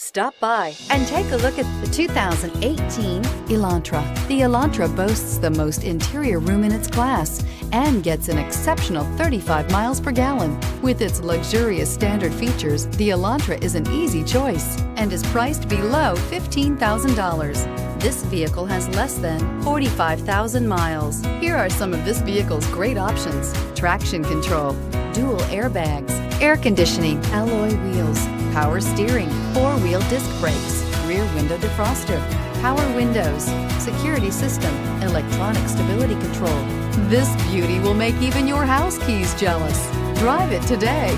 Stop by and take a look at the 2018 Elantra. The Elantra boasts the most interior room in its class and gets an exceptional 35 miles per gallon. With its luxurious standard features, the Elantra is an easy choice and is priced below $15,000. This vehicle has less than 45,000 miles. Here are some of this vehicle's great options: traction control, dual airbags, air conditioning, alloy wheels, power steering, four-wheel disc brakes, rear window defroster, power windows, security system, electronic stability control. This beauty will make even your house keys jealous. Drive it today.